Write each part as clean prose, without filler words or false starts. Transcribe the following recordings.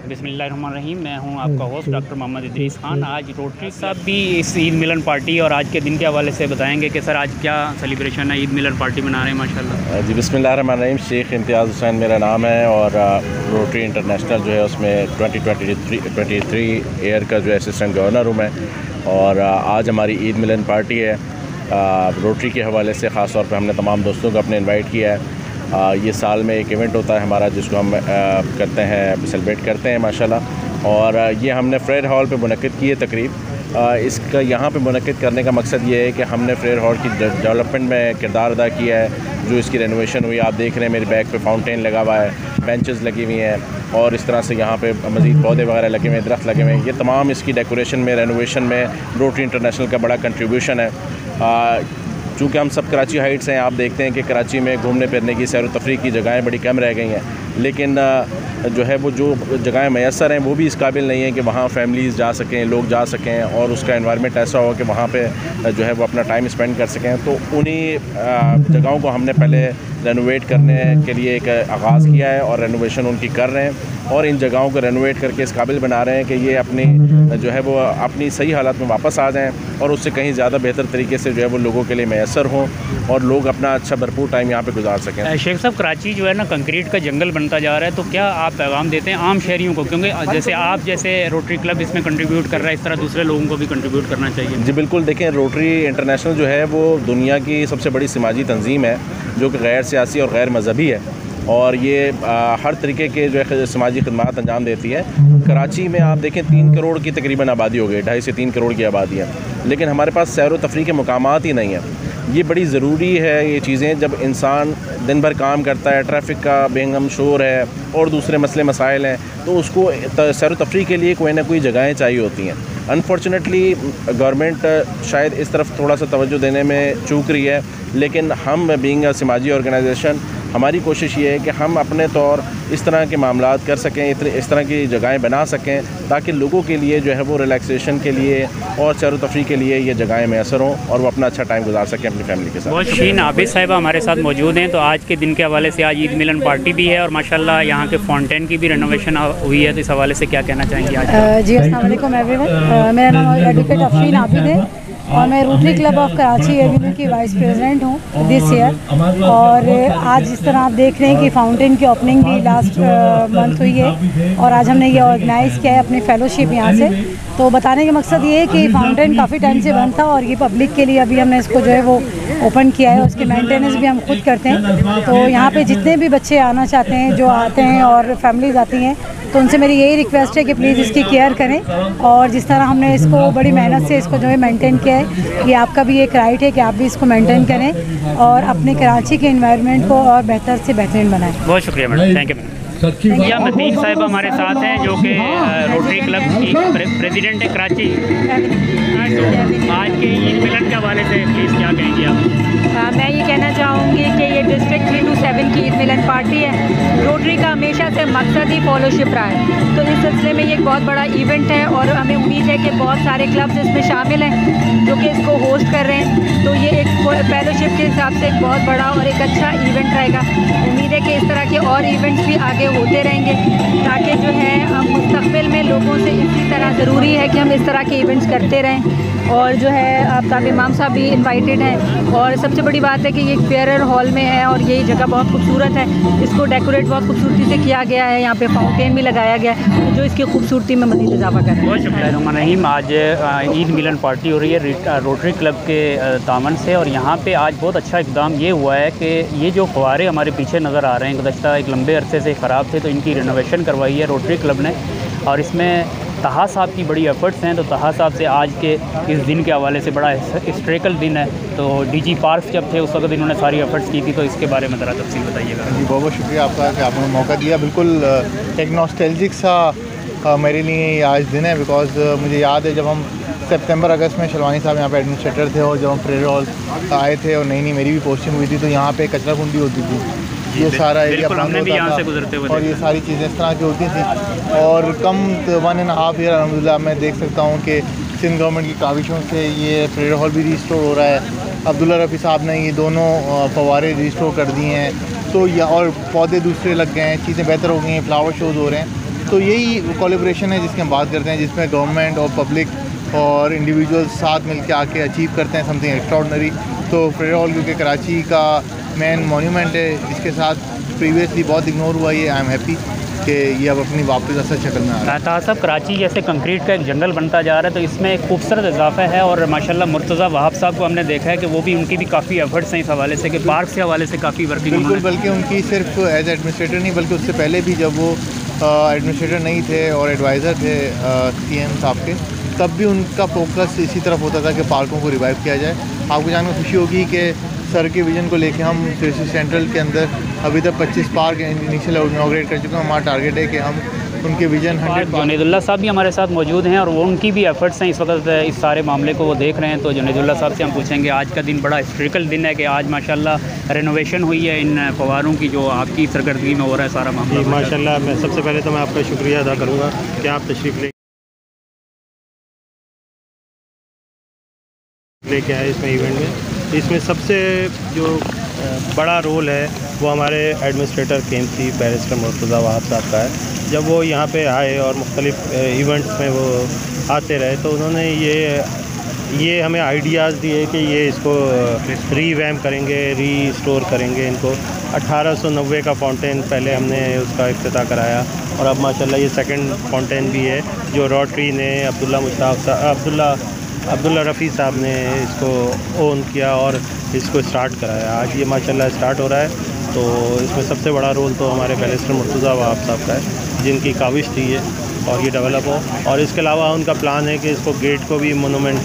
बिस्मिल्लाहिर्रहमानिर्रहीम। मैं हूं आपका होस्ट डॉक्टर मोहम्मद इदरीस खान। आज रोटरी साहब भी इस ईद मिलन पार्टी और आज के दिन के हवाले से बताएंगे कि सर आज क्या सेलिब्रेशन है, ईद मिलन पार्टी मना रहे हैं माशाल्लाह। जी बिस्मिल्लाहिर्रहमानिर्रहीम। शेख इम्तियाज़ हुसैन मेरा नाम है और रोटरी इंटरनेशनल जो है उसमें 2023 ईयर का जो है असिस्टेंट गवर्नर हूँ मैं। और आज हमारी ईद मिलन पार्टी है। रोटरी के हवाले से ख़ास तौर पे हमने तमाम दोस्तों को अपने इनवाइट किया है। ये साल में एक इवेंट होता है हमारा जिसको हम करते हैं, सेलिब्रेट करते हैं माशाल्लाह। और ये हमने फ्रेयर हॉल पे मुनक़्क़िद की है तकरीब। इसका यहाँ पे मुनक़्क़िद करने का मकसद ये है कि हमने फ्रेयर हॉल की डेवलपमेंट में किरदार अदा किया है। जो इसकी रेनोवेशन हुई, आप देख रहे हैं मेरे बैक पे फाउंटेन लगा हुआ है, बेंचेस लगी हुई हैं और इस तरह से यहाँ पे मज़ीद पौधे वगैरह लगे हुए हैं, दरख्त लगे हुए हैं। ये तमाम इसकी डेकोरेशन में, रेनोवेशन में रोटरी इंटरनेशनल का बड़ा कंट्रीब्यूशन है। चूँकि हम सब कराची हाइट्स हैं, आप देखते हैं कि कराची में घूमने फिरने की, सैर व तफरीह की जगहें बड़ी कम रह गई हैं। लेकिन जो है वो जो जगहें मैसर हैं वो भी इस काबिल नहीं है कि वहाँ फैमिलीज़ जा सकें, लोग जा सकें और उसका एनवायरनमेंट ऐसा हो कि वहाँ पे जो है वो अपना टाइम स्पेंड कर सकें। तो उन्हीं जगहों को हमने पहले रेनोवेट करने के लिए एक आगाज़ किया है और रेनोवेशन उनकी कर रहे हैं और इन जगहों को रेनोवेट करके इस काबिल बना रहे हैं कि ये अपनी जो है वो अपनी सही हालत में वापस आ जाएँ और उससे कहीं ज़्यादा बेहतर तरीके से जो है वो लोगों के लिए मैसर हों और लोग अपना अच्छा भरपूर टाइम यहाँ पे गुजार सकें। शेख साहब, कराची जो है ना कंक्रीट का जंगल बनता जा रहा है, तो क्या आप पैगाम देते हैं आम शहरियों को, क्योंकि जैसे आप जैसे रोटरी क्लब इसमें कंट्रीब्यूट कर रहा है, इस तरह दूसरे लोगों को भी कंट्रीब्यूट करना चाहिए? जी बिल्कुल। देखें, रोटरी इंटरनेशनल जो है वो दुनिया की सबसे बड़ी समाजी तंजीम है जो कि गैर सियासी और गैर मजहबी है और ये हर तरीके के जो है समाजी खदमात अंजाम देती है। कराची में आप देखें 3 करोड़ की तकरीबन आबादी हो गई, 2.5 से 3 करोड़ की आबादी है, लेकिन हमारे पास सैर व तफरीह के मकामात ही नहीं है। ये बड़ी ज़रूरी है ये चीज़ें। जब इंसान दिन भर काम करता है, ट्रैफिक का बेहंगम शोर है और दूसरे मसले मसाइल हैं, तो उसको सैर व तफरीह के लिए कोई ना कोई जगहें चाहिए होती हैं। अनफॉर्चुनेटली गवर्नमेंट शायद इस तरफ थोड़ा सा तवज्जो देने में चूक रही है, लेकिन हम बीइंग अ समाजी ऑर्गेनाइजेशन हमारी कोशिश ये है कि हम अपने तौर इस तरह के मामलात कर सकें, इस तरह की जगहें बना सकें ताकि लोगों के लिए जो है वो रिलैक्सेशन के लिए और सैर व तफरीह के लिए ये जगहें मैसर हों और वो अपना अच्छा टाइम गुजार सकें अपनी फैमिली के साथ। बहुत शीन आबिद साहिबा हमारे साथ मौजूद हैं। तो आज के दिन के हवाले से आज ईद मिलन पार्टी भी है और माशाल्लाह यहाँ के फाउंटेन की भी रेनोवेशन हुई है, तो इस हवाले से क्या कहना चाहेंगे आज? जी अस्सलाम वालेकुम एवरीवन। मेरा नाम एडवोकेट अफरीन आबिद है और मैं rotary club of Karachi Avenue की वाइस प्रेसिडेंट हूँ दिस ईयर। और आज जिस तरह आप देख रहे हैं कि फाउंटेन की ओपनिंग भी लास्ट मंथ हुई है और आज हमने ये ऑर्गेनाइज़ किया है अपनी फेलोशिप यहाँ से। तो बताने का मकसद ये है कि फाउंटेन काफ़ी टाइम से बंद था और ये पब्लिक के लिए अभी हमने इसको जो है वो ओपन किया है। उसकी मेंटेनेंस भी हम खुद करते हैं। तो यहाँ पे जितने भी बच्चे आना चाहते हैं, जो आते हैं और फैमिलीज़ आती हैं, तो उनसे मेरी यही रिक्वेस्ट है कि प्लीज़ इसकी केयर करें और जिस तरह हमने इसको बड़ी मेहनत से इसको जो है मेंटेन किया है, ये आपका भी एक राइट है कि आप भी इसको मेंटेन करें और अपने कराची के एनवायरनमेंट को और बेहतर से बेहतरीन बनाएं। बहुत शुक्रिया मैडम, थैंक यू मैडम। या मतीन साहिब हमारे साथ हैं जो कि रोटरी क्लब की प्रेसिडेंट है कराची। तो आज के ईद मिलन के हवाले से प्लीज़ क्या कहेंगे आप? मैं ये कहना चाहूँगी कि ये डिस्ट्रिक्ट 3 to 7 की ईद मिलन पार्टी है। रोटरी का हमेशा से मकसद ही फॉलोशिप रहा है, तो इस सिलसिले में ये एक बहुत बड़ा इवेंट है और हमें उम्मीद है कि बहुत सारे क्लब्स इसमें शामिल हैं जो कि इसको होस्ट कर रहे हैं। तो ये एक फेलोशिप के हिसाब से एक बहुत बड़ा और एक अच्छा इवेंट रहेगा। उम्मीद है कि इस तरह के और इवेंट्स भी आगे होते रहेंगे ताकि जो है हम मुस्तक़बिल में लोगों से इसी तरह ज़रूरी है कि हम इस तरह के इवेंट्स करते रहें। और जो है आपका इमाम साहब भी इनवाइटेड हैं और सबसे बड़ी बात है कि ये फेयर हॉल में है और ये जगह बहुत खूबसूरत है। इसको डेकोरेट बहुत खूबसूरती से किया गया है, यहाँ पे फाउंटेन भी लगाया गया है जो इसकी खूबसूरती में मज़ीद इजाफा कर रहा है। बहुत शुक्रिया। आज ईद मिलन पार्टी हो रही है रोटरी क्लब के दामन से और यहाँ पे आज बहुत अच्छा इक़दाम ये हुआ है कि ये जो फव्वारे हमारे पीछे नज़र आ रहे हैं गुज़श्ता एक लंबे अरसे से ख़राब थे, तो इनकी रेनोवेशन करवाई है रोटरी क्लब ने और इसमें तहा साहब की बड़ी एफ़र्ट्स हैं। तो तहा साहब से आज के इस दिन के हवाले से बड़ा हिस्ट्रिकल दिन है। तो डीजी पार्क्स जब थे उस वक्त इन्होंने सारी एफ़र्ट्स की थी, तो इसके बारे में ज़रा तफसील बताइएगा। जी बहुत बहुत शुक्रिया आपका कि आपने मौका दिया। बिल्कुल एक नॉस्टैल्जिक सा मेरे लिए आज दिन है, बिकॉज़ मुझे याद है जब हम सितंबर अगस्त में शलवानी साहब यहाँ पे एडमिनिस्ट्रेटर थे और जब हम फ्रेयर हॉल आए थे और नई मेरी भी पोस्टिंग हुई थी, तो यहाँ पे कचरा कुंडी होती थी, ये सारा एरिया बंद होता था और ये सारी चीज़ें इस तरह की होती थी। और कम 1.5 ईयर अलहमदिल्ला मैं देख सकता हूँ कि सिंध गवर्नमेंट की काविशों से ये फ्रेयर हॉल भी रिस्टोर हो रहा है। अब्दुल्ला रफ़ी साहब ने ये दोनों फव्वारे रिस्टोर कर दिए हैं, तो या और पौधे दूसरे लग गए हैं, चीज़ें बेहतर हो गई हैं, फ्लावर शोज़ हो रहे हैं। तो यही कोलैबोरेशन है जिसकी हम बात करते हैं, जिसमें गवर्नमेंट और पब्लिक और इंडिविजुअल्स साथ मिलकर आके अचीव करते हैं समथिंग एक्स्ट्राऑर्डिनरी। तो फ्रेयर हॉल क्योंकि कराची का मेन मोन्यूमेंट है, जिसके साथ प्रीवियसली बहुत इग्नोर हुआ, ये आई एम हैप्पी कि ये अब अपनी वापस असल शक्ल में आ रहा है। ताहा साहब, कराची जैसे कंक्रीट का एक जंगल बनता जा रहा है, तो इसमें एक खूबसूरत इजाफा है और माशाल्लाह मुर्तज़ा वहाब साहब को हमने देखा है कि वो भी उनकी भी काफ़ी एफर्ट्स हैं इस हवाले से कि पार्क के हवाले से काफ़ी वर्किंग। बिल्कुल, बल्कि उनकी सिर्फ एज एडमिनिस्ट्रेटर नहीं बल्कि उससे पहले भी जब वो एडमिनिस्ट्रेटर नहीं थे और एडवाइज़र थे CM साहब के, तब भी उनका फोकस इसी तरफ होता था कि पार्कों को रिवाइव किया जाए। आपको जानकर खुशी होगी कि सर के विजन को लेके हम सिटी सेंट्रल के अंदर अभी तक 25 पार्क इनिशियल इनॉग्रेट कर चुके हैं। हमारा टारगेट है कि हम उनके विजन 100 जुनैदुल्लाह साहब भी हमारे साथ मौजूद हैं और वो उनकी भी एफर्ट्स हैं इस वक्त इस सारे मामले को वो देख रहे हैं। तो जुनैदुल्लाह साहब से हम पूछेंगे, आज का दिन बड़ा हिस्ट्रिकल दिन है कि आज माशाल्लाह रेनोवेशन हुई है इन फवारों की, जो आपकी सरगर्दगी में हो रहा है सारा मामला। माशाल्लाह, मैं सबसे पहले तो मैं आपका शुक्रिया अदा करूँगा कि आप तशरीफ़ लेके आए इसमें इवेंट में। इसमें सबसे जो बड़ा रोल है वो हमारे administrator KMC barrister Murtaza Wahab साहब का है। जब वो यहाँ पे आए और मुख्तलिफ़ इवेंट्स में वो आते रहे तो उन्होंने ये हमें आइडियाज़ दिए कि ये इसको रीवैम्प करेंगे, रीस्टोर करेंगे इनको। 1890 का फाउंटेन पहले हमने उसका इफ्तिताह कराया और अब माशाल्लाह ये सेकंड फाउंटेन भी है जो रोटरी ने अब्दुल्ला रफ़ी साहब ने इसको ओन किया और इसको स्टार्ट कराया। आज ये माशाल्लाह स्टार्ट हो रहा है। तो इसमें सबसे बड़ा रोल तो हमारे बैरिस्टर मुर्तज़ा वहाब साहब का है, जिनकी काविश थी ये और ये डेवलप हो। और इसके अलावा उनका प्लान है कि इसको गेट को भी मोनूमेंट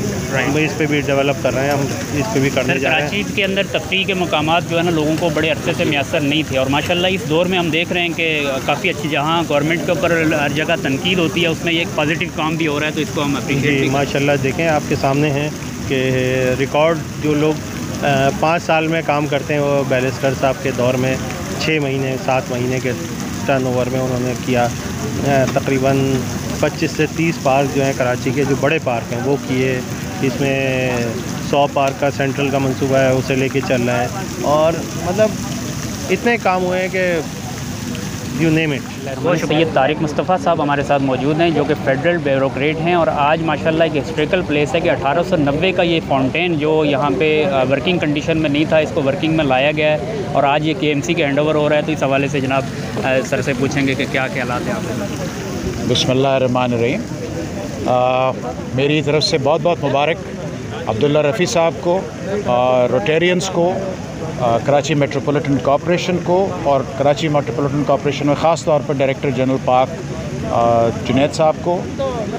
इस पे भी डेवलप कर रहे हैं, हम इस पे भी करने जा रहे हैं। कराची के अंदर तफरीह के मकामात जो है ना लोगों को बड़े अरसे से मैसर नहीं थे और माशाल्लाह इस दौर में हम देख रहे हैं कि काफ़ी अच्छी, जहाँ गवर्नमेंट के ऊपर हर जगह तनकीद होती है उसमें एक पॉजिटिव काम भी हो रहा है, तो इसको हम अप्रीशिएट। माशाल्लाह देखें आपके सामने हैं कि रिकॉर्ड जो लोग 5 साल में काम करते हैं वो बैरिस्टर साहब के दौर में 6 महीने 7 महीने के टर्नओवर में उन्होंने किया। तकरीबन 25 से 30 पार्क जो हैं कराची के, जो बड़े पार्क हैं वो किए। इसमें 100 पार्क का सेंट्रल का मंसूबा है, उसे लेके चल रहे हैं और मतलब इतने काम हुए हैं कि you name it. Syed Tariq Mustafa साहब हमारे साथ मौजूद हैं जो कि फेडरल ब्यूरोक्रेट हैं और आज माशाल्लाह एक हिस्ट्रिकल प्लेस है कि 1890 का ये फाउंटेन जो यहाँ पे वर्किंग कंडीशन में नहीं था, इसको वर्किंग में लाया गया है और आज ये KMC के हैंड ओवर हो रहा है। तो इस हवाले से जनाब सर से पूछेंगे कि क्या ख्यालात हैं आप। बिस्मिल्लाहिर्रहमानिर्रहीम। मेरी तरफ से बहुत बहुत मुबारक अब्दुल्ला रफ़ी साहब को, रोटेरियंस को, कराची मेट्रोपॉलिटन कॉरपोरेशन को और कराची मेट्रोपॉलिटन कॉरपोरेशन में ख़ास तौर पर डायरेक्टर जनरल पार्क जुनैद साहब को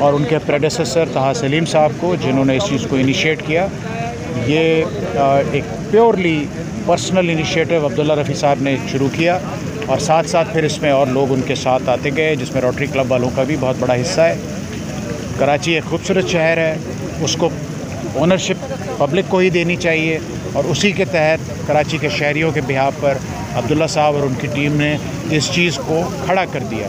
और उनके प्रेडेसेसर ताहा सलीम साहब को, जिन्होंने इस चीज़ को इनिशिएट किया। ये एक purely personal initiative Abdullah Rafi साहब ने शुरू किया और साथ साथ फिर इसमें और लोग उनके साथ आते गए, जिसमें रोटरी क्लब वालों का भी बहुत बड़ा हिस्सा है। कराची एक खूबसूरत शहर है, उसको ओनरशिप पब्लिक को ही देनी चाहिए और उसी के तहत कराची के शहरियों के बिहाफ पर अब्दुल्ला साहब और उनकी टीम ने इस चीज़ को खड़ा कर दिया।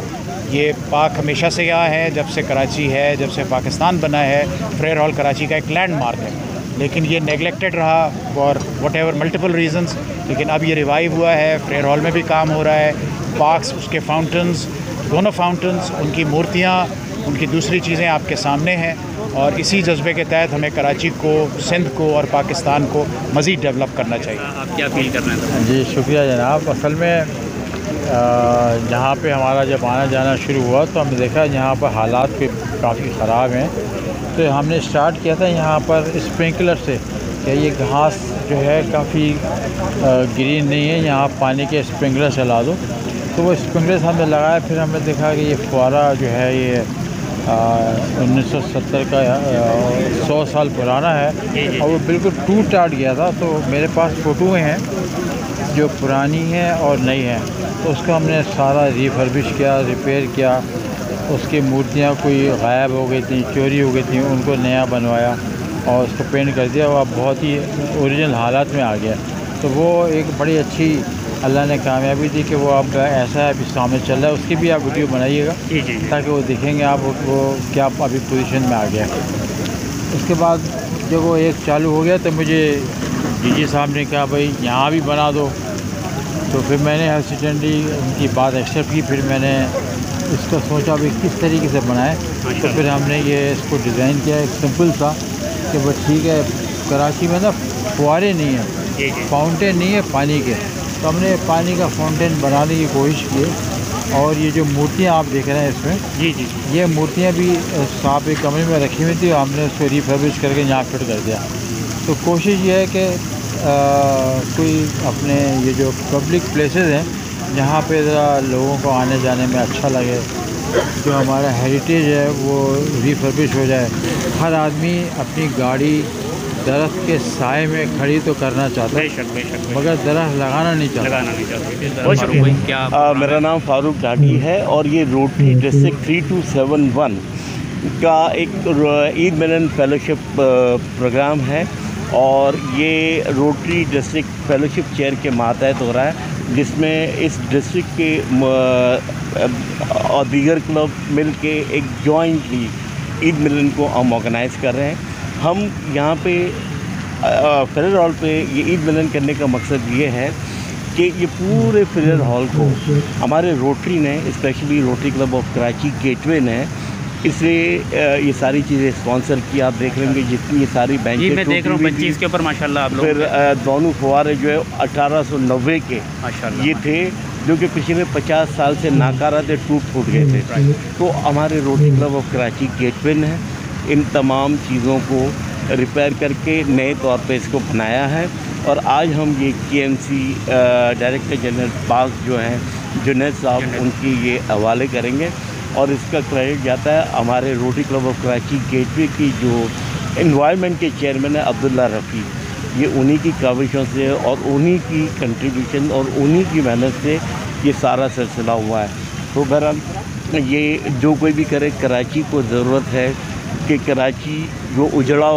ये पार्क हमेशा से यहाँ है, जब से कराची है, जब से पाकिस्तान बना है। फ्रेयर हॉल कराची का एक लैंडमार्क है, लेकिन ये नेगलेक्टेड रहा for what ever multiple reasons. लेकिन अब ये रिवाइव हुआ है, फ्रेयर हॉल में भी काम हो रहा है। पार्क्स, उसके फाउंटेन्स, दोनों फाउंटेन्स, उनकी मूर्तियाँ, उनकी दूसरी चीज़ें आपके सामने हैं और इसी जज्बे के तहत हमें कराची को, सिंध को और पाकिस्तान को मज़ीद डेवलप करना चाहिए। आप क्या फील कर रहे हैं? जी शुक्रिया जनाब। असल में जहाँ पे हमारा जब आना जाना शुरू हुआ तो हमने देखा यहाँ पर हालात भी काफ़ी ख़राब हैं। तो हमने स्टार्ट किया था यहाँ पर स्प्रिंकलर से कि ये घास जो है काफ़ी ग्रीन नहीं है, यहाँ पानी के स्प्रिंकलर चला दो। तो वो स्प्रिंकलर हमने लगाया, फिर हमने देखा कि ये फुवारा जो है ये 1970 का 100 साल पुराना है और वो बिल्कुल टूट टाट गया था। तो मेरे पास फ़ोटोएँ हैं जो पुरानी हैं और नई हैं, तो उसका हमने सारा रिफर्बिश किया, रिपेयर किया। उसकी मूर्तियाँ कोई गायब हो गई थी, चोरी हो गई थी, उनको नया बनवाया और उसको पेंट कर दिया। वो अब बहुत ही ओरिजिनल हालात में आ गया। तो वो एक बड़ी अच्छी अल्लाह ने कामयाबी दी कि वो अब ऐसा है अभी सामने चल रहा है। उसकी भी आप वीडियो बनाइएगा ताकि वो देखेंगे आप वो क्या अभी पोजीशन में आ गया। उसके बाद जब वो एक चालू हो गया तो मुझे DG साहब ने कहा भाई यहाँ भी बना दो। तो फिर मैंने हेसिडेंटली उनकी बात एक्सेप्ट की। फिर मैंने इसका सोचा भी किस तरीके से बनाए, तो फिर हमने ये इसको डिज़ाइन किया एक सिंपल सा कि बस ठीक है, कराची में ना फुहारे नहीं है, फाउंटेन नहीं है पानी के, तो हमने पानी का फाउंटेन बनाने की कोशिश की। और ये जो मूर्तियाँ आप देख रहे हैं इसमें, ये मूर्तियाँ भी साफ एक कमरे में रखी हुई थी, हमने उसको रिफर्बिश करके यहाँ फिट कर दिया। तो कोशिश ये है कि कोई अपने ये जो पब्लिक प्लेसेस हैं जहाँ पे ज़रा लोगों को आने जाने में अच्छा लगे, जो हमारा हेरिटेज है वो रिफर्बिश हो जाए। हर आदमी अपनी गाड़ी दरख्त के साए में खड़ी तो करना चाहता है, मगर दरख्त लगाना नहीं चाहता। मेरा नाम फारूक जागी है और ये रोटरी डिस्ट्रिक्ट 3271 का एक ईद मिलन फेलोशिप प्रोग्राम है और ये रोटरी डिस्ट्रिक्ट फेलोशिप चेयर के मातहत हो रहा है, जिसमें इस डिस्ट्रिक्ट के और दीगर क्लब मिल के एक जॉइंटली ईद मिलन को हम ऑर्गेनाइज़ कर रहे हैं। हम यहाँ पे फेडरल हॉल पे ये ईद मिलन करने का मकसद ये है कि ये पूरे फेडरल हॉल को हमारे रोटरी ने, specially rotary club of Karachi gateway ने, इसलिए ये सारी चीज़ें स्पॉन्सर की। आप देख लेंगे जितनी ये सारी बेंचें, मैं देख रहा हूँ बेंचेस के ऊपर माशाल्लाह आप लोग, फिर दोनों फुहारे जो है 1890 के माशाल्लाह ये थे, जो कि पिछले 50 साल से नाकारा थे, टूट गए थे। तो हमारे rotary club of Karachi gateway ने इन तमाम चीज़ों को रिपेयर करके नए तौर पे इसको बनाया है और आज हम ये KMC डायरेक्टर जनरल पार्क जो हैं जुनैद साहब, उनकी ये हवाले करेंगे और इसका क्रेडिट जाता है हमारे rotary club of Karachi gateway की जो एनवायरनमेंट के चेयरमैन है अब्दुल्ला रफ़ी। ये उन्हीं की काविशों से और उन्हीं की कंट्रीब्यूशन और उन्हीं की मेहनत से ये सारा सिलसिला हुआ है। तो बहरहाल ये जो कोई भी करे, कराची को ज़रूरत है कि कराची जो उजड़ा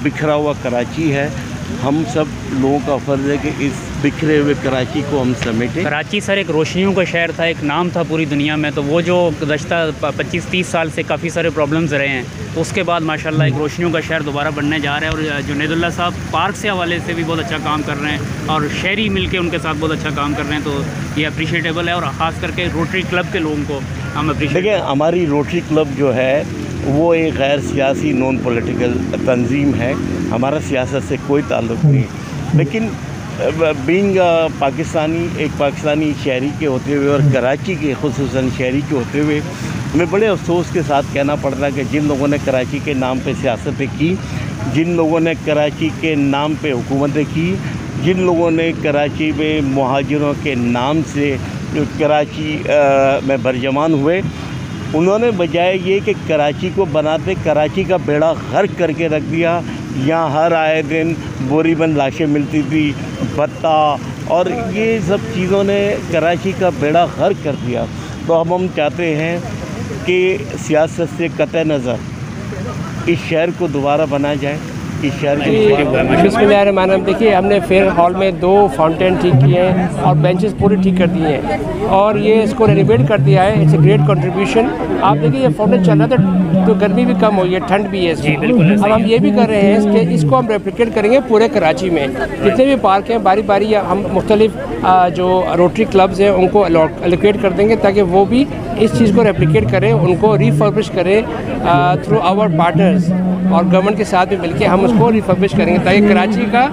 बिखरा हुआ कराची है, हम सब लोगों का फ़र्ज़ है कि इस बिखरे हुए कराची को हम समेटें। कराची सर एक रोशनियों का शहर था, एक नाम था पूरी दुनिया में, तो वो जो गुज़श्ता 25-30 साल से काफ़ी सारे प्रॉब्लम्स रहे हैं, तो उसके बाद माशाल्लाह एक रोशनियों का शहर दोबारा बनने जा रहा है। और जुनैदुल्लाह साहब पार्क से हवाले से भी बहुत अच्छा काम कर रहे हैं और शहरी मिल के उनके साथ बहुत अच्छा काम कर रहे हैं, तो ये अप्रिशिएटेबल है। और ख़ास करके रोटरी क्लब के लोगों को हम अप्रिशिएट। देखिए, हमारी रोटरी क्लब जो है वो एक गैर सियासी नॉन पॉलिटिकल तंजीम है, हमारा सियासत से कोई ताल्लुक़ नहीं, लेकिन बीइंग पाकिस्तानी, एक पाकिस्तानी शहरी के होते हुए और कराची के खुसूसन शहरी के होते हुए, हमें बड़े अफसोस के साथ कहना पड़ता है कि जिन लोगों ने कराची के नाम पे सियासतें की, जिन लोगों ने कराची के नाम पे हुकूमतें की, जिन लोगों ने कराची में मुहाजिरों के नाम से कराची में बरजमान हुए, उन्होंने बजाय ये कि कराची को बनाते कराची का बेड़ा गर्क करके रख दिया। यहाँ हर आए दिन बोरीबंद लाशें मिलती थी, भत्ता और ये सब चीज़ों ने कराची का बेड़ा गर्क कर दिया। तो हम चाहते हैं कि सियासत से कतई नज़र इस शहर को दोबारा बनाया जाए, इस शहर के। बिस्मिल्लाहिर्रहमानिर्रहीम। देखिए, हमने फेयर हॉल में 2 फाउंटेन ठीक किए हैं और बेंचेस पूरे ठीक कर दिए हैं और ये इसको रेनोवेट कर दिया है। It's a great contribution. आप देखिए, ये फाउंटेन चल रहा था तो गर्मी भी कम हुई है, ठंड भी है इसमें। अब हम ये भी कर रहे हैं कि इसको हम रेप्लिकेट करेंगे पूरे कराची में, जितने भी पार्क हैं बारी बारी हम मुख्तलिफ जो रोटरी क्लब्स हैं उनको एलोकेट कर देंगे ताकि वो भी इस चीज़ को रेप्लिकेट करें, उनको रिफर्बिश करें थ्रू आवर पार्टनर्स और गवर्नमेंट के साथ भी मिलकर हम उसको रिफर्बिश करेंगे ताकि कराची का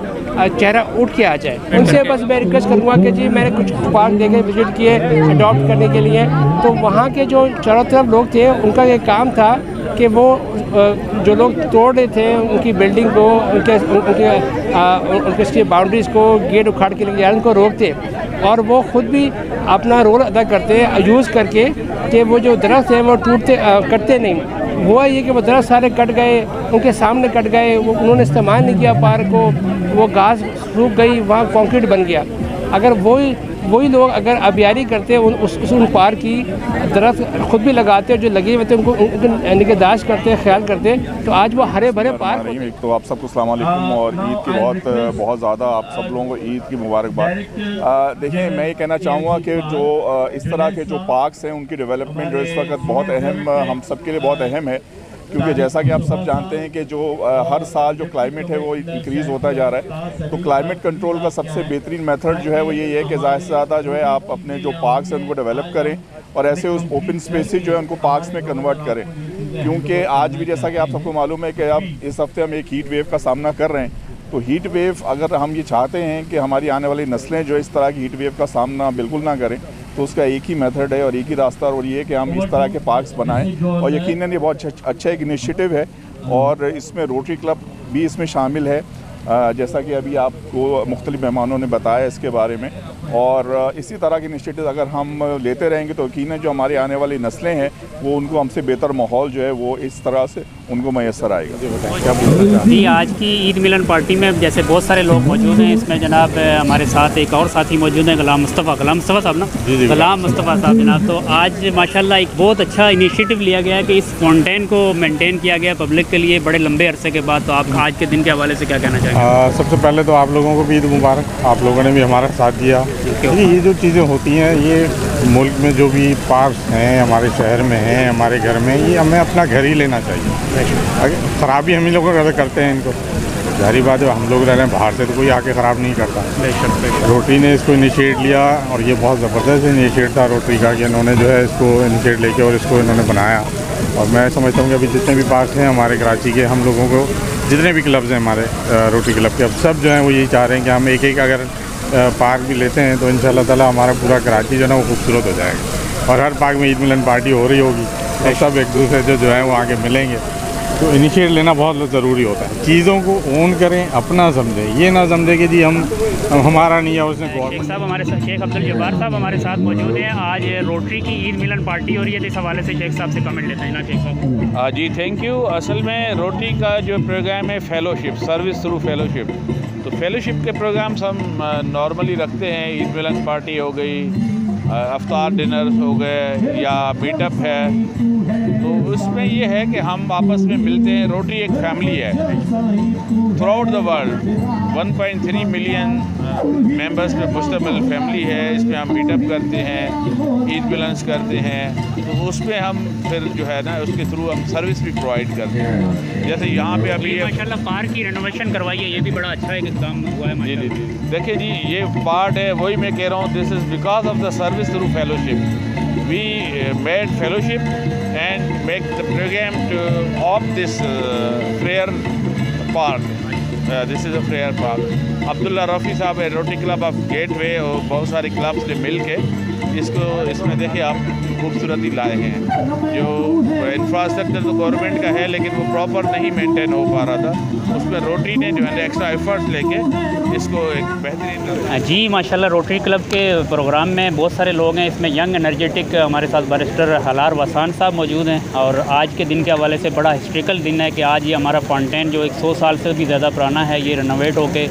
चेहरा उठ के आ जाए। उनसे बस मैं रिक्वेस्ट करूँगा कि जी, मैंने कुछ पार्क देखे विजिट किए अडॉप्ट करने के लिए, तो वहाँ के जो चारों तरफ लोग थे उनका ये काम था कि वो जो लोग तोड़ रहे थे उनकी बिल्डिंग को, उनके उसकी बाउंड्रीज़ को, गेट उखाड़ के लेके उनको रोकते और वो ख़ुद भी अपना रोल अदा करते हैं यूज़ करके कि वो जो दरख्त हैं वो टूटते कटते नहीं। हुआ ये कि वो दरख्त सारे कट गए, उनके सामने कट गए, वो उन्होंने इस्तेमाल नहीं किया पार्क को, वो घास सूख गई, वहाँ कंक्रीट बन गया। अगर वही लोग अगर अबियारी करते उन पार्क की, दरख्त खुद भी लगाते जो लगे हुए थे उनको निगहदाश्त करते, ख्याल करते, तो आज वो हरे भरे पार्क। एक तो आप सबको अस्सलाम वालेकुम और ईद की बहुत ज़्यादा आप सब लोगों को ईद की मुबारकबाद। देखिए, मैं ये कहना चाहूँगा कि जो इस तरह के जो पार्क्स हैं उनकी डेवलपमेंट जो इस वक्त बहुत अहम, हम सब के लिए बहुत अहम है, क्योंकि जैसा कि आप सब जानते हैं कि जो हर साल जो क्लाइमेट है वो इंक्रीज़ होता जा रहा है। तो क्लाइमेट कंट्रोल का सबसे बेहतरीन मेथड जो है वो यही है कि ज़्यादा से ज़्यादा जो है आप अपने जो पार्क्स हैं उनको डेवलप करें और ऐसे उस ओपन स्पेसेस जो है उनको पार्क्स में कन्वर्ट करें। क्योंकि आज भी जैसा कि आप सबको मालूम है कि अब इस हफ्ते हम एक हीट वेव का सामना कर रहे हैं, तो हीट वेव अगर हम ये चाहते हैं कि हमारी आने वाली नस्लें जो इस तरह की हीट वेव का सामना बिल्कुल ना करें, तो उसका एक ही मेथड है और एक ही रास्ता, और ये है कि हम इस तरह के पार्क्स बनाएं। और यकीनन ये बहुत अच्छा एक इनिशिएटिव है और इसमें रोटरी क्लब भी इसमें शामिल है, जैसा कि अभी आपको मुख्तलिफ मेहमानों ने बताया इसके बारे में। और इसी तरह के इनिशिएटिव अगर हम लेते रहेंगे तो यकीनन जो हमारी आने वाली नस्लें हैं वो उनको हमसे बेहतर माहौल जो है वो इस तरह से उनको मैसर आएगा। क्या बोलना चाहते जी, आज की ईद मिलन पार्टी में जैसे बहुत सारे लोग मौजूद हैं, इसमें जनाब हमारे साथ एक और साथी मौजूद हैं, गुलाम मुस्तफ़ा साहब ना, गुलाम मुस्तफ़ा साहब जनाब। तो आज माशाल्लाह एक बहुत अच्छा इनिशिएटिव लिया गया है कि इस फाउंटेन को मेंटेन किया गया पब्लिक के लिए बड़े लंबे अरसे के बाद। तो आप आज के दिन के हवाले से क्या कहना चाहेंगे? सबसे पहले तो आप लोगों को भी ईद मुबारक, आप लोगों ने भी हमारा साथ दिया। ये जो चीज़ें होती हैं, ये मुल्क में जो भी पार्क्स हैं, हमारे शहर में हैं, हमारे घर में, ये हमें अपना घर ही लेना चाहिए। ख़राबी हम ही लोग करते हैं इनको, जाहिर बात है हम लोग रह रहे हैं, बाहर से तो कोई आके ख़राब नहीं करता। रोटरी ने इसको इनिशिएट लिया और ये बहुत ज़बरदस्त इनिशिएट था रोटरी का कि इन्होंने जो है इसको इनिशिएट लेके और इसको इन्होंने बनाया। और मैं समझता हूँ कि अभी जितने भी पार्क हैं हमारे कराची के, हम लोगों को जितने भी क्लब्स हैं हमारे रोटरी क्लब के, अब सब जो हैं वो यही चाह रहे हैं कि हम एक एक अगर पार्क भी लेते हैं तो इंशाल्लाह ताला हमारा पूरा कराची जो है ना वो खूबसूरत हो जाएगा। और हर पार्क में ईद मिलन पार्टी हो रही होगी और सब एक दूसरे से जो है वो आके मिलेंगे। तो इनिशिएट लेना बहुत ज़रूरी होता है। चीज़ों को ओन करें, अपना समझें, ये ना समझें कि जी हम हमारा नहीं है उसने गवर्नमेंट। साहब हमारे साथ शेख अब्दुल जब्बार साहब हमारे साथ मौजूद हैं। आज रोटरी की ईद मिलन पार्टी हो रही है, तो इस हवाले से शेख साहब से कमेंट लेते हैं ना शेख साहब। जी थैंक यू। असल में रोटरी का जो प्रोग्राम है फेलोशिप, सर्विस थ्रू फेलोशिप, तो फेलोशिप के प्रोग्राम्स हम नॉर्मली रखते हैं। ईद मिलन पार्टी हो गई, अफ्तार डिनर्स हो गए या मीटअप है, तो उसमें ये है कि हम आपस में मिलते हैं। रोटरी एक फैमिली है through out the world, 1.3 million members पे मुश्तमिल फैमिली है। इसमें हम मीटअप करते हैं, ईद मिलन्स करते हैं, तो उसमें हम फिर जो है ना उसके थ्रू हम सर्विस भी प्रोवाइड करते हैं। जैसे यहाँ पे अभी माशाल्लाह पार्क की रेनोवेशन करवाई है, ये भी बड़ा अच्छा एक काम हुआ है। जी जी देखिए जी, ये पार्ट है, वही मैं कह रहा हूँ, this is because of the service through fellowship. We made fellowship and make the program to opt this prayer park. This is a prayer park. Abdullah Rafi साहब है, रोटरी क्लब ऑफ गेटवे और बहुत सारे क्लब्स ने मिल के इसमें देखिए आप खूबसूरती लाए हैं। जो इंफ्रास्ट्रक्चर तो गवर्नमेंट का है लेकिन वो प्रॉपर नहीं मेंटेन हो पा रहा था, उसमें रोटरी ने जो है एक्स्ट्रा एफर्ट्स लेके इसको एक बेहतरीन। जी माशाल्लाह, रोटरी क्लब के प्रोग्राम में बहुत सारे लोग हैं। इसमें यंग एनर्जेटिक हमारे साथ बैरिस्टर हलार वसान साहब मौजूद हैं। और आज के दिन के हवाले से बड़ा हिस्ट्रिकल दिन है कि आज ये हमारा फाउंटेन जो 100 साल से भी ज़्यादा पुराना है, ये रिनोवेट होके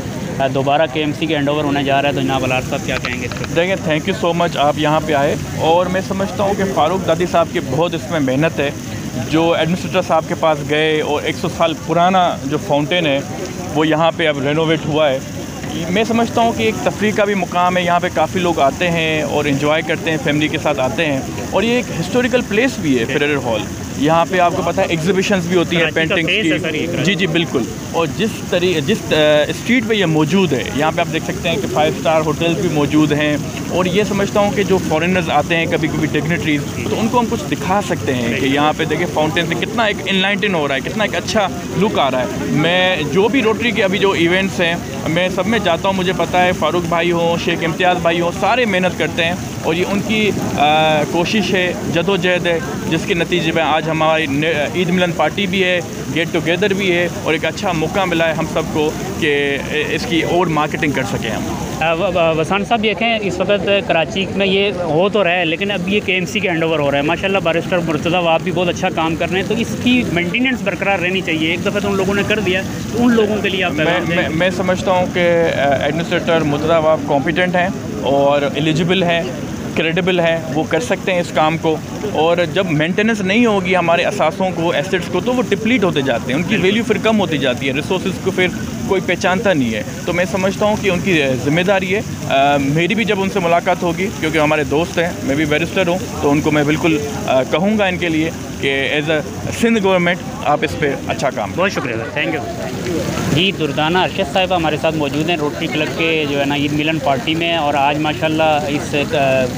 दोबारा KMC के हैंडओवर होने जा रहा है। तो जनाब हलार साहब क्या कहेंगे इस पर? देखिए थैंक यू सो मच, आप यहाँ पे आए और मैं समझता हूँ कि फ़ारूक दादी साहब की बहुत इसमें मेहनत है। जो एडमिनिस्ट्रेटर साहब के पास गए और 100 साल पुराना जो फाउंटेन है वो यहाँ पे अब रेनोवेट हुआ है। मैं समझता हूँ कि एक तफरीह का भी मुकाम है, यहाँ पे काफ़ी लोग आते हैं और इन्जॉय करते हैं, फैमिली के साथ आते हैं। और ये एक हिस्टोरिकल प्लेस भी है फेडरल हॉल, यहाँ पे आपको पता है एग्जीबिशंस भी होती हैं पेंटिंग्स की। जी जी बिल्कुल। और जिस स्ट्रीट पे ये मौजूद है, यहाँ पे आप देख सकते हैं कि 5 स्टार होटल्स भी मौजूद हैं। और ये समझता हूँ कि जो फॉरेनर्स आते हैं कभी कभी डिग्नेटरीज, तो उनको हम कुछ दिखा सकते हैं कि यहाँ पे देखिए फाउंटेन से कितना एक इनलाइटन हो रहा है, कितना एक अच्छा लुक आ रहा है। मैं जो भी रोटरी के अभी जो इवेंट्स हैं मैं सब में जाता हूँ, मुझे पता है फ़ारूक भाई हों, शेख इम्तियाज़ भाई हों, सारे मेहनत करते हैं और ये उनकी कोशिश है, जदोजहद है, जिसके नतीजे में आज हमारी ईद मिलन पार्टी भी है, गेट टुगेदर भी है और एक अच्छा मौका मिला है हम सबको कि इसकी और मार्केटिंग कर सकें हम। वसान साहब देखें, इस वक्त कराची में ये हो तो रहा है लेकिन अब ये KMC के हैंडओवर हो रहा है। माशाल्लाह बैरिस्टर मुर्तज़ा आप भी बहुत अच्छा काम कर रहे हैं, तो इसकी मेंटेनेंस बरकरार रहनी चाहिए। एक दफ़ा तो उन लोगों ने कर दिया, तो उन लोगों के लिए आप मैं समझता हूँ कि एडमिनिस्ट्रेटर मुर्तज़ा आप कॉम्पिटेंट हैं और एलिजिबल हैं, क्रेडिबल है, वो कर सकते हैं इस काम को। और जब मेंटेनेंस नहीं होगी हमारे असासों को, एसेट्स को, तो वो डिप्लीट होते जाते हैं, उनकी वैल्यू फिर कम होती जाती है, रिसोर्सेज को फिर कोई पहचानता नहीं है। तो मैं समझता हूँ कि उनकी ज़िम्मेदारी है। मेरी भी जब उनसे मुलाकात होगी, क्योंकि हमारे दोस्त हैं, मैं भी बैरिस्टर हूँ, तो उनको मैं बिल्कुल कहूँगा इनके लिए कि एज अ सिंध गवर्नमेंट आप इस पर अच्छा काम। बहुत शुक्रिया सर, थैंक यू जी। दुर्दाना अरशद साहिबा हमारे साथ मौजूद हैं रोटरी क्लब के जो है ना ईद मिलन पार्टी में, और आज माशाल्लाह इस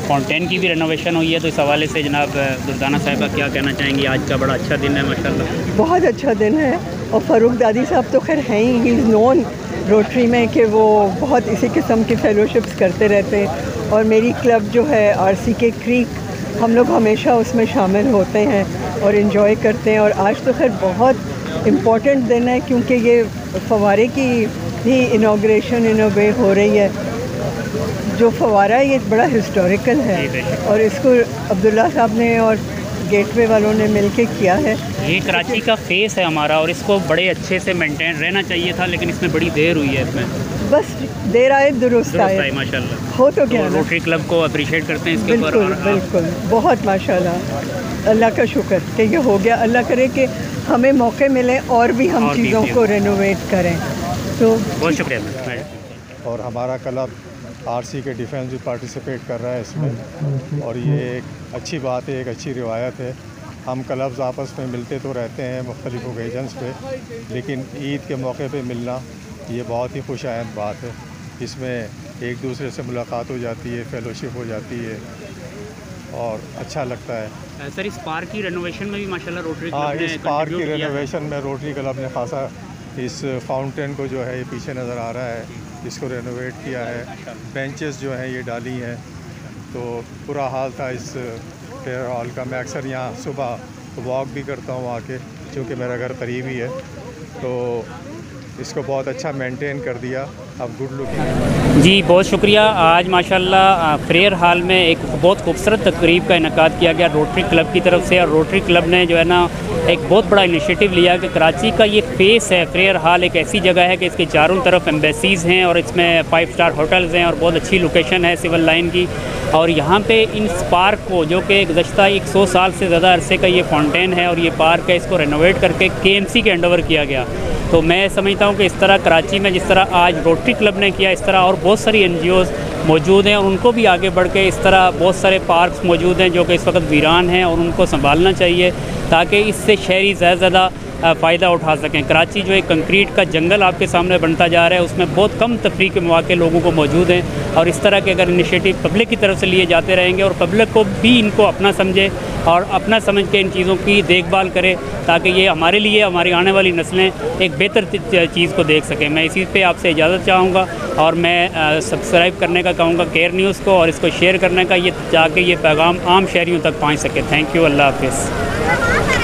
फाउंटेन की भी रेनोवेशन हुई है, तो इस हवाले से जनाब दुर्दाना साहिबा क्या कहना चाहेंगी? आज का बड़ा अच्छा दिन है माशाल्लाह। बहुत अच्छा दिन है, और फ़ारूक दादी साहब तो खैर हैं ही इज़ नोन रोटरी में कि वो बहुत इसी किस्म की फ़ेलोशिप्स करते रहते हैं, और मेरी क्लब जो है RCK क्रीक, हम लोग हमेशा उसमें शामिल होते हैं और इन्जॉय करते हैं। और आज तो खैर बहुत इम्पॉर्टेंट दिन है, क्योंकि ये फव्वारे की भी इनाग्रेशन इन अ वे हो रही है। जो फव्वारा है ये बड़ा हिस्टोरिकल है, और इसको अब्दुल्ला साहब ने और गेटवे वालों ने मिलके किया है। ये कराची का फेस है हमारा, और इसको बड़े अच्छे से मेंटेन रहना चाहिए था, लेकिन इसमें बड़ी देर हुई है। इसमें बस देर आए दुरुस्त आए माशाल्लाह। हो तो क्या, रोटरी क्लब को अप्रिशिएट करते हैं इसके ऊपर। बिल्कुल बिल्कुल, बहुत माशाल्लाह, अल्लाह का शुक्र कि ये हो गया। अल्लाह करे कि हमें मौके मिले और भी हम चीज़ों को रेनोवेट करें। तो बहुत शुक्रिया। और हमारा क्लब RCK डिफेंस भी पार्टिसिपेट कर रहा है इसमें, और ये एक अच्छी बात है, एक अच्छी रिवायत है। हम क्लब्स आपस में मिलते तो रहते हैं मुख्तलिफ ओकेजन्स पे, लेकिन ईद के मौके पे मिलना ये बहुत ही खुशायद बात है। इसमें एक दूसरे से मुलाकात हो जाती है, फेलोशिप हो जाती है, और अच्छा लगता है। सर इस पार्क की रेनोवेशन में भी माशाल्लाह रोटरी क्लब हाँ, ने इस पार्क की रेनोवेशन में रोटरी क्लब ने खासा, इस फाउंटेन को जो है ये पीछे नज़र आ रहा है, इसको रेनोवेट किया है। बेंचेस जो हैं ये डाली हैं, तो बुरा हाल था इस फेयर हॉल का। मैं अक्सर यहाँ सुबह वॉक भी करता हूँ आके, क्योंकि मेरा घर करीब ही है, तो इसको बहुत अच्छा मेंटेन कर दिया। अब गुड लुकिंग जी, बहुत शुक्रिया। आज माशाल्लाह फ्रेयर हॉल में एक बहुत खूबसूरत तकरीब का इनेकाद किया गया रोटरी क्लब की तरफ से, और रोटरी क्लब ने जो है ना एक बहुत बड़ा इनिशिएटिव लिया कि कराची का ये फेस है। फ्रेयर हॉल एक ऐसी जगह है कि इसके चारों तरफ एम्बेसीज़ हैं, और इसमें 5 स्टार होटल्स हैं, और बहुत अच्छी लोकेशन है सिविल लाइन की। और यहाँ पे इन पार्क को, जो कि गुज़श्ता 100 साल से ज़्यादा अरसे का ये फाउंटेन है और ये पार्क है, इसको रेनोवेट करके KMC के हैंडओवर किया गया। तो मैं समझता हूँ कि इस तरह कराची में जिस तरह आज रोटरी क्लब ने किया, इस तरह और बहुत सारी NGOs मौजूद हैं, और उनको भी आगे बढ़ के इस तरह बहुत सारे पार्क्स मौजूद हैं जो कि इस वक्त वीरान हैं, और उनको संभालना चाहिए ताकि इससे शहरी ज़्यादा फ़ायदा उठा सकें। कराची जो एक कंक्रीट का जंगल आपके सामने बनता जा रहा है, उसमें बहुत कम तफरीह के मौके लोगों को मौजूद हैं, और इस तरह के अगर इनिशिएटिव पब्लिक की तरफ से लिए जाते रहेंगे, और पब्लिक को भी इनको अपना समझे और अपना समझ के इन चीज़ों की देखभाल करे, ताकि ये हमारे लिए, हमारी आने वाली नस्लें एक बेहतर चीज़ को देख सकें। मैं इसी पे आपसे इजाज़त चाहूँगा, और मैं सब्सक्राइब करने का कहूँगा केयर न्यूज़ को, और इसको शेयर करने का, ये ताकि ये पैगाम आम शहरियों तक पहुँच सके। थैंक यू, अल्लाह हाफ़िज़।